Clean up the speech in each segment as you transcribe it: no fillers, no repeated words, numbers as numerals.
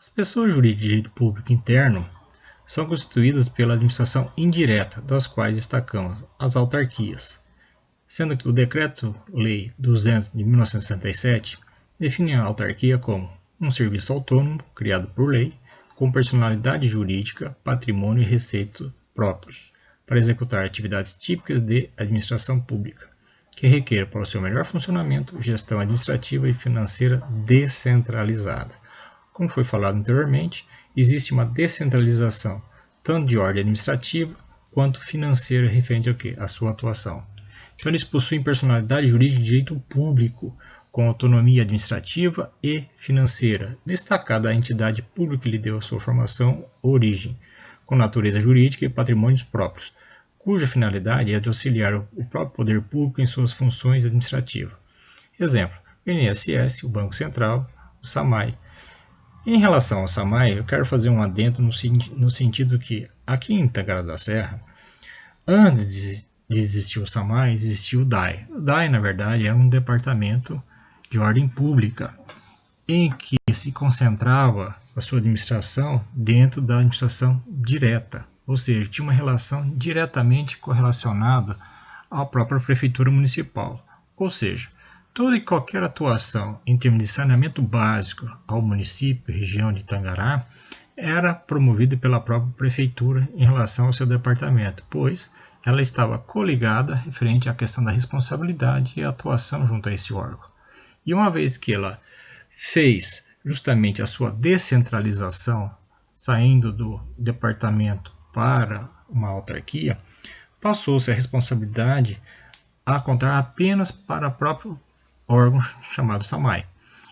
As pessoas jurídicas de direito público interno são constituídas pela administração indireta, das quais destacamos as autarquias, sendo que o Decreto-Lei 200 de 1967 define a autarquia como um serviço autônomo criado por lei, com personalidade jurídica, patrimônio e receita próprios, para executar atividades típicas de administração pública, que requer para o seu melhor funcionamento gestão administrativa e financeira descentralizada. Como foi falado anteriormente, existe uma descentralização tanto de ordem administrativa quanto financeira referente ao quê? À sua atuação. Então eles possuem personalidade jurídica de direito público, com autonomia administrativa e financeira, destacada a entidade pública que lhe deu a sua formação ou origem, com natureza jurídica e patrimônios próprios, cuja finalidade é de auxiliar o próprio poder público em suas funções administrativas. Exemplo, o INSS, o Banco Central, o SAMAI. Em relação ao SAMAI, eu quero fazer um adendo no sentido que, aqui em Tangará da Serra, antes de existir o SAMAI, existiu o DAI. O DAI, na verdade, era um departamento de ordem pública, em que se concentrava a sua administração dentro da administração direta, ou seja, tinha uma relação diretamente correlacionada à própria prefeitura municipal, ou seja, toda e qualquer atuação em termos de saneamento básico ao município, região de Tangará, era promovida pela própria prefeitura em relação ao seu departamento, pois ela estava coligada referente à questão da responsabilidade e atuação junto a esse órgão. E uma vez que ela fez justamente a sua descentralização, saindo do departamento para uma autarquia, passou-se a responsabilidade a contar apenas para o próprio órgão chamado SAMAI.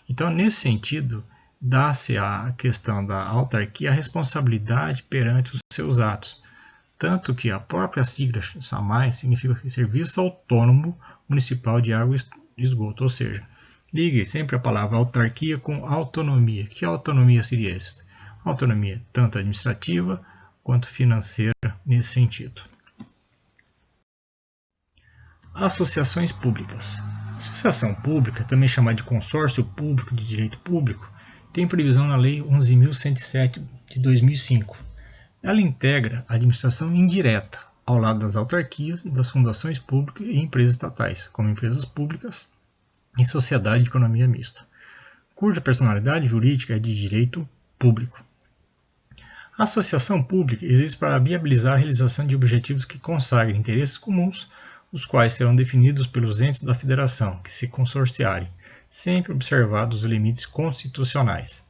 Então, nesse sentido, dá-se à questão da autarquia a responsabilidade perante os seus atos, tanto que a própria sigla SAMAI significa Serviço Autônomo Municipal de Água e Esgoto, ou seja, ligue sempre a palavra autarquia com autonomia. Que autonomia seria esta? Autonomia tanto administrativa quanto financeira nesse sentido. Associações públicas. A associação pública, também chamada de consórcio público de direito público, tem previsão na Lei 11.107 de 2005. Ela integra a administração indireta, ao lado das autarquias, das fundações públicas e empresas estatais, como empresas públicas e sociedade de economia mista, cuja personalidade jurídica é de direito público. A associação pública existe para viabilizar a realização de objetivos que consagrem interesses comuns, os quais serão definidos pelos entes da federação que se consorciarem, sempre observados os limites constitucionais.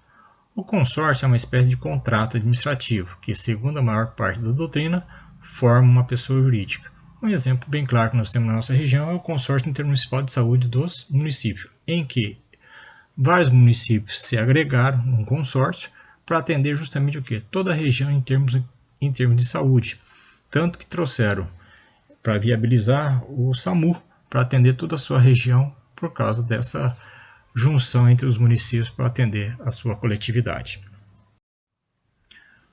O consórcio é uma espécie de contrato administrativo que, segundo a maior parte da doutrina, forma uma pessoa jurídica. Um exemplo bem claro que nós temos na nossa região é o Consórcio Intermunicipal de Saúde dos municípios, em que vários municípios se agregaram num consórcio para atender justamente o quê? Toda a região em termos de saúde. Tanto que trouxeram para viabilizar o SAMU, para atender toda a sua região por causa dessa junção entre os municípios para atender a sua coletividade.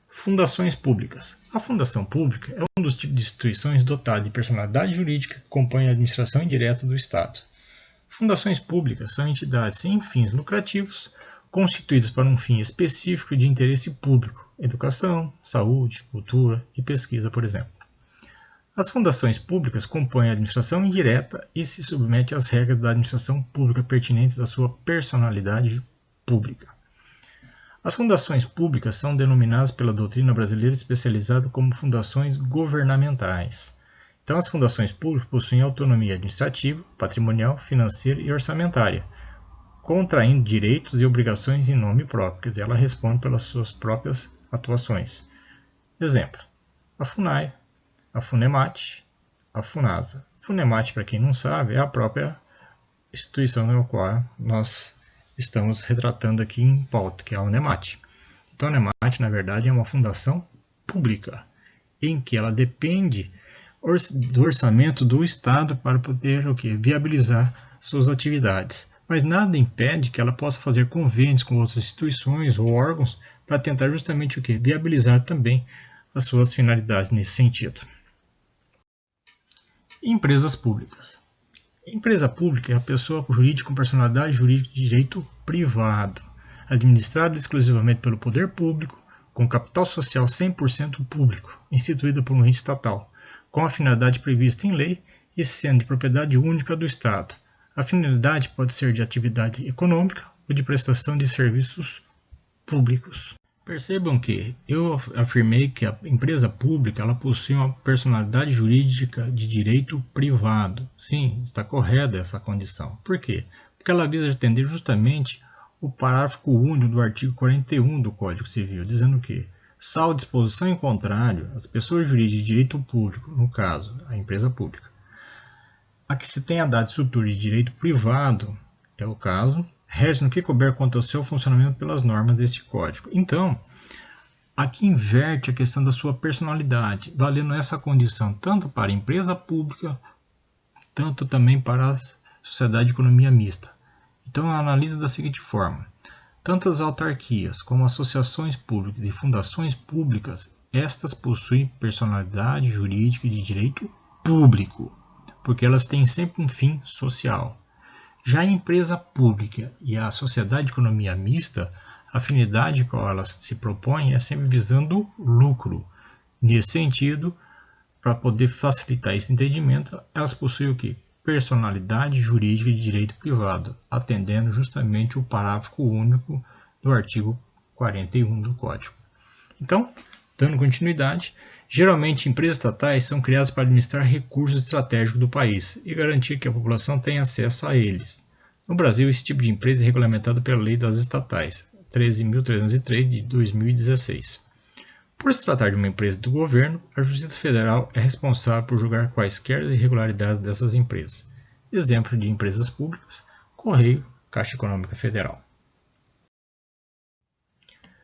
Fundações públicas. A fundação pública é um dos tipos de instituições dotadas de personalidade jurídica que compõem a administração indireta do Estado. Fundações públicas são entidades sem fins lucrativos, constituídas para um fim específico de interesse público, educação, saúde, cultura e pesquisa, por exemplo. As fundações públicas compõem a administração indireta e se submetem às regras da administração pública pertinentes à sua personalidade pública. As fundações públicas são denominadas pela doutrina brasileira especializada como fundações governamentais. Então, as fundações públicas possuem autonomia administrativa, patrimonial, financeira e orçamentária, contraindo direitos e obrigações em nome próprio, quer dizer, ela responde pelas suas próprias atuações. Exemplo, a FUNAI, a FUNEMAT, a FUNASA. FUNEMAT, para quem não sabe, é a própria instituição na qual nós estamos retratando aqui em pauta, que é a UNEMAT. Então, a UNEMAT, na verdade, é uma fundação pública, em que ela depende do orçamento do Estado para poder viabilizar suas atividades. Mas nada impede que ela possa fazer convênios com outras instituições ou órgãos para tentar justamente viabilizar também as suas finalidades nesse sentido. Empresas públicas. Empresa pública é a pessoa jurídica com personalidade jurídica de direito privado. administrada exclusivamente pelo poder público, com capital social 100% público, instituída por um ente estatal, com a finalidade prevista em lei e sendo de propriedade única do Estado. A finalidade pode ser de atividade econômica ou de prestação de serviços públicos. Percebam que eu afirmei que a empresa pública ela possui uma personalidade jurídica de direito privado. Sim, está correta essa condição. Por quê? Porque ela visa atender justamente o parágrafo único do artigo 41 do Código Civil, dizendo que, salvo disposição em contrário, as pessoas jurídicas de direito público, no caso, a empresa pública, a que se tenha dado estrutura de direito privado, é o caso, rege no que couber quanto ao seu funcionamento pelas normas deste código. Então, aqui inverte a questão da sua personalidade, valendo essa condição tanto para a empresa pública, tanto também para a sociedade de economia mista. Então, analisa da seguinte forma: tanto as autarquias como associações públicas e fundações públicas, estas possuem personalidade jurídica de direito público, porque elas têm sempre um fim social. Já a empresa pública e a sociedade de economia mista, a finalidade com a qual elas se propõem é sempre visando lucro. Nesse sentido, para poder facilitar esse entendimento, elas possuem o quê? Personalidade jurídica de direito privado, atendendo justamente o parágrafo único do artigo 41 do Código. Então, dando continuidade, geralmente empresas estatais são criadas para administrar recursos estratégicos do país e garantir que a população tenha acesso a eles. No Brasil, esse tipo de empresa é regulamentado pela Lei das Estatais, 13.303 de 2016. Por se tratar de uma empresa do governo, a Justiça Federal é responsável por julgar quaisquer irregularidades dessas empresas. Exemplo de empresas públicas: Correio, Caixa Econômica Federal.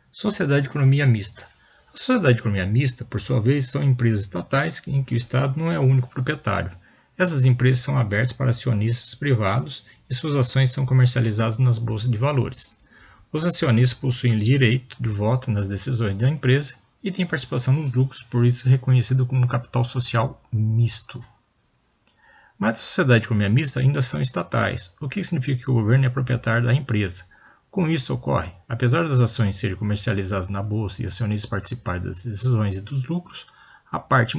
Sociedade de economia mista. A sociedade de economia mista, por sua vez, são empresas estatais em que o Estado não é o único proprietário. Essas empresas são abertas para acionistas privados e suas ações são comercializadas nas bolsas de valores. Os acionistas possuem direito de voto nas decisões da empresa e têm participação nos lucros, por isso reconhecido como capital social misto. Mas as sociedades de economia mista ainda são estatais, o que significa que o governo é proprietário da empresa. Com isso ocorre, apesar das ações serem comercializadas na bolsa e acionistas participarem das decisões e dos lucros, a parte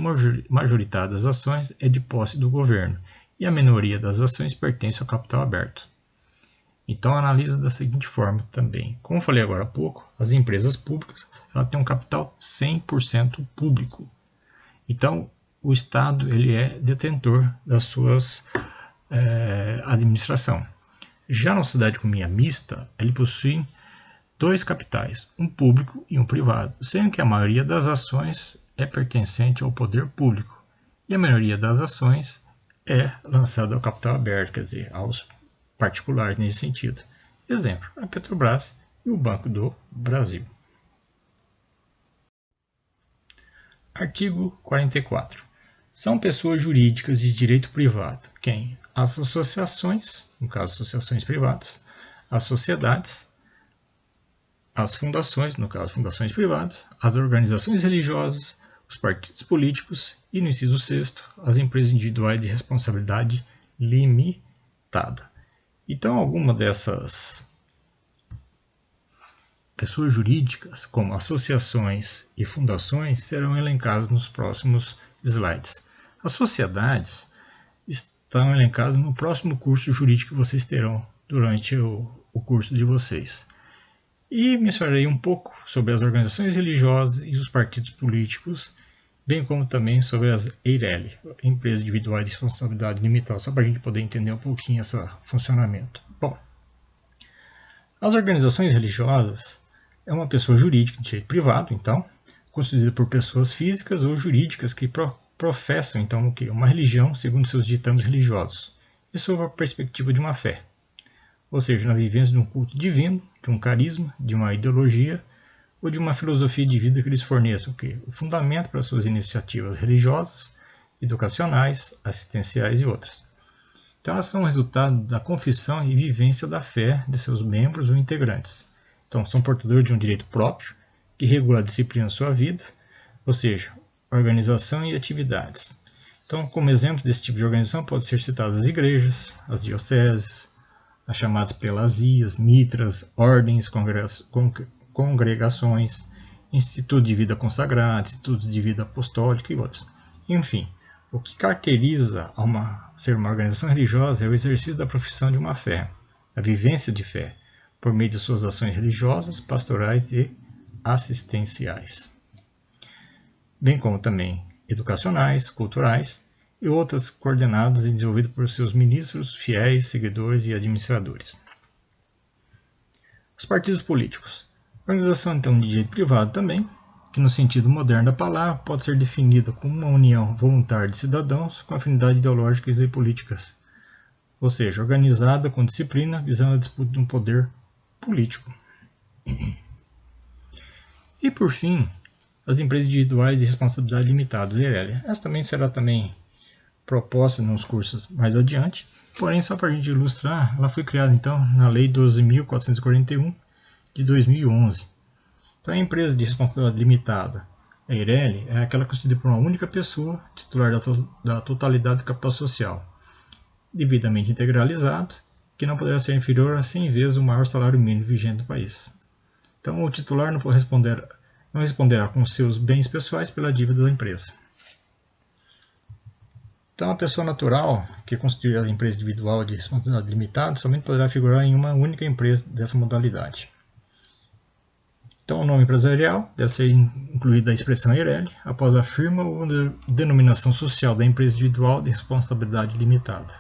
majoritária das ações é de posse do governo e a minoria das ações pertence ao capital aberto. Então analisa da seguinte forma também. Como falei agora há pouco, as empresas públicas ela tem um capital 100% público. Então, o Estado ele é detentor das suas administração. Já na sociedade de economia mista, ele possui dois capitais, um público e um privado, sendo que a maioria das ações é pertencente ao poder público e a maioria das ações é lançada ao capital aberto, quer dizer, aos particulares nesse sentido. Exemplo, a Petrobras e o Banco do Brasil. Artigo 44. São pessoas jurídicas de direito privado quem? As associações, no caso associações privadas, as sociedades, as fundações, no caso fundações privadas, as organizações religiosas, os partidos políticos e, no inciso 6º, as empresas individuais de responsabilidade limitada. Então, alguma dessas pessoas jurídicas, como associações e fundações, serão elencadas nos próximos slides. As sociedades estão elencadas no próximo curso jurídico que vocês terão durante o curso de vocês. E mencionarei um pouco sobre as organizações religiosas e os partidos políticos, bem como também sobre as EIRELI, Empresas Individuais de Responsabilidade Limitada, só para a gente poder entender um pouquinho esse funcionamento. Bom, as organizações religiosas é uma pessoa jurídica de direito privado, então, constituída por pessoas físicas ou jurídicas que professam, então, o quê? Uma religião segundo seus ditames religiosos, e sob a perspectiva de uma fé, ou seja, na vivência de um culto divino, de um carisma, de uma ideologia ou de uma filosofia de vida que lhes forneça o quê? O fundamento para suas iniciativas religiosas, educacionais, assistenciais e outras. Então, elas são resultado da confissão e vivência da fé de seus membros ou integrantes. Então, são portadores de um direito próprio, que regula a disciplina de sua vida, ou seja, organização e atividades. Então, como exemplo desse tipo de organização, pode ser citadas as igrejas, as dioceses, as chamadas prelazias, mitras, ordens, congregações, instituto de vida consagrada, institutos de vida apostólica e outros. Enfim, o que caracteriza ser uma organização religiosa é o exercício da profissão de uma fé, a vivência de fé, por meio de suas ações religiosas, pastorais e assistenciais, bem como também educacionais, culturais e outras coordenadas e desenvolvidas por seus ministros, fiéis, seguidores e administradores. Os partidos políticos. A organização, então, de direito privado também, que no sentido moderno da palavra pode ser definida como uma união voluntária de cidadãos com afinidades ideológicas e políticas, ou seja, organizada com disciplina visando a disputa de um poder político. E por fim, as empresas individuais de responsabilidade limitada, EIRELI. Essa também será proposta nos cursos mais adiante, porém só para a gente ilustrar, ela foi criada então na Lei 12.441 de 2011. Então, a empresa de responsabilidade limitada, a EIRELI, é aquela constituída por uma única pessoa, titular da totalidade do capital social, devidamente integralizado, que não poderá ser inferior a 100 vezes o maior salário mínimo vigente do país. Então, o titular não responderá com seus bens pessoais pela dívida da empresa. Então, a pessoa natural que constituir a empresa individual de responsabilidade limitada somente poderá figurar em uma única empresa dessa modalidade. Então, o nome empresarial deve ser incluída a expressão EIRELI após a firma ou denominação social da empresa individual de responsabilidade limitada.